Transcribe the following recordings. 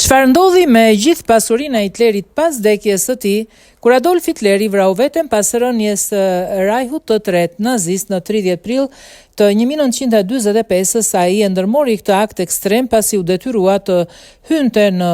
Çfarë ndodhi me gjithë pasurinë e Hitlerit pas vdekjes së tij, kur Adolf Hitleri vrau veten pas rënies së Rajhut të tretë nazist në 30 prill të 1945-s, ai e ndërmori këtë akt ekstrem pasi u detyrua të hynte në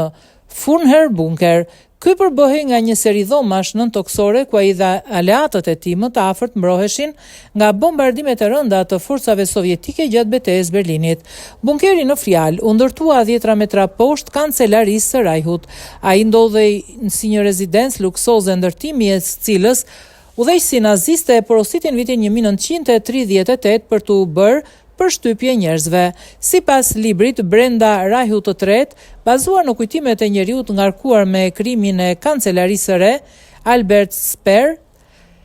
Furnher bunker. Ky përbëhej nga një seri dhomash nëntoksore ku ai dhe aleatët e tij më të afërt mbroheshin nga bombardimet e rënda të forcave sovjetike gjatë betejës Berlinit. Bunkeri në fjalë u ndërtua 10 metra poshtë kancelarisë së Rajhut. Ai ndodhej si një rezidencë luksoze ndërtimi e cilës udhëheqësi naziste e porositin vitin 1938 për t'u bërë përshtypje njerëzve. Sipas librit Brenda Rajhut të tretë, bazuar në kujtimet e njeriut ngarkuar me krimin e kancelarisë së re, Albert Speer,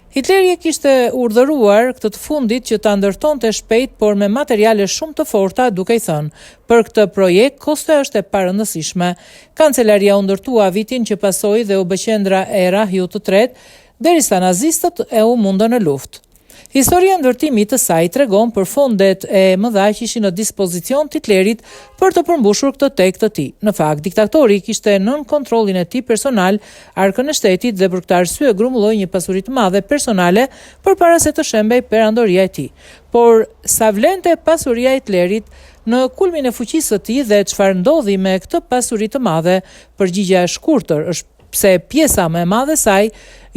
Hitleri e kishte urdhëruar këtë të fundit që ta ndërtonte shpejt por me materiale shumë të forta, duke i thënë: "Për këtë projekt kosto është e parëndësishme." Kancelaria u ndërtua vitin që pasoi dhe u bë qendra e Rajhut të tretë, derisa nazistët e u mundën në luftë. Historia e ndërtimit të saj tregon për fondet e mëdha që ishin në dispozicion të Hitlerit për të përmbushur këtë tek të tij. Në fakt, diktatori kishte nën kontrollin e tij personal arkën e shtetit dhe për këtë arsye grumulloi një pasuri të madhe personale përpara se të shembej perandoria e tij. Por sa vlente pasuria e Hitlerit në kulmin e fuqisë së tij dhe çfarë ndodhi me këtë pasuri të madhe? Përgjigjja e shkurtër është pse pjesa më e madhe saj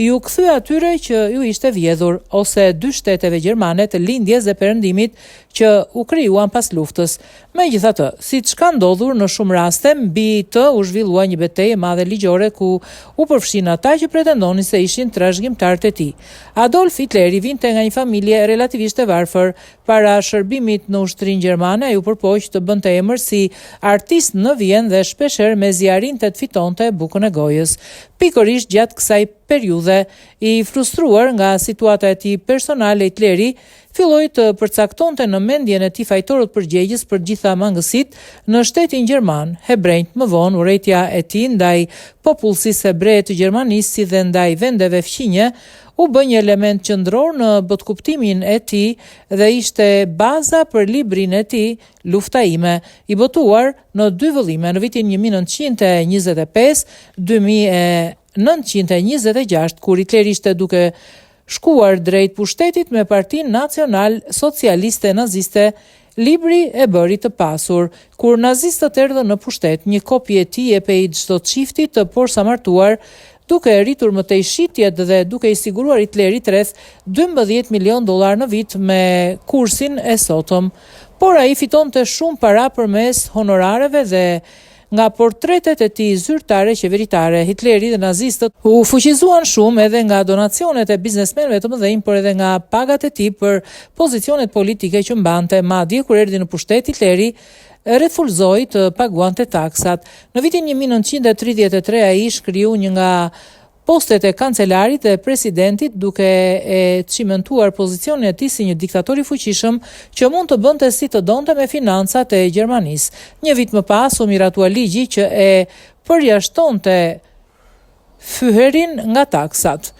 ju kthye atyre që ju ishte vjedhur, ose dy shteteve gjermane të lindjes dhe perëndimit që u krijuan pas luftës. Megjithatë, siç ka ndodhur në shumë raste, mbi të u zhvillua një betejë e madhe ligjore ku u përfshin ata që pretendonin se ishin trashëgimtarët e tij. Adolf Hitleri vinte nga një familje relativisht e varfër. Para shërbimit në ushtrinë gjermane, ai u përpoq të bënte emër si artist në Vjenë dhe shpeshherë me zjarrinte të fitonte bukën e gojës. Pikërisht gjatë kësaj periudhe, i frustruar nga situata e tij personale, Hitleri filloi të përcaktonte në mendjen e tij fajtorët përgjegjës për gjitha mangësitë në shtetin gjerman. Hebrejt më vonë, urrejtja e tij ndaj popullsisë hebreje të Gjermanisë si dhe ndaj vendeve fqinje u bë një element qendror në botkuptimin e tij dhe ishte baza për librin e tij Lufta ime, i botuar në 2 vëllime në vitin 1925, 1926, kur Hitleri ishte duke shkuar drejt pushtetit me Partinë Nacional Socialiste Naziste. Libri e bëri të pasur. Kur nazistët erdhën në pushtet, një kopje e tij e pej çdo çifti të posamartuar, duke rritur më tej shitjet dhe duke i siguruar Hitlerit rreth $12 milion në vit me kursin e sotëm. Por ai fitonte shumë para përmes honorareve dhe nga portretet e tij zyrtare qeveritare. Hitleri dhe nazistët u fuqizuan shumë edhe nga donacionet e biznesmenëve të mëdhenj, por edhe nga pagat e tij për pozicionet politike që mbante. Madje kur erdhi në pushtet, Hitleri refuzoi të paguante taksat. Në vitin 1933 ai shkriu një nga postet e kancelarit dhe presidentit, duke e cimentuar pozicionin e tij si një diktator i fuqishëm që mund të bënte si të donte me financat e Gjermanisë. Një vit më pas u miratua ligji që e përjashtonte Führerin nga taksat.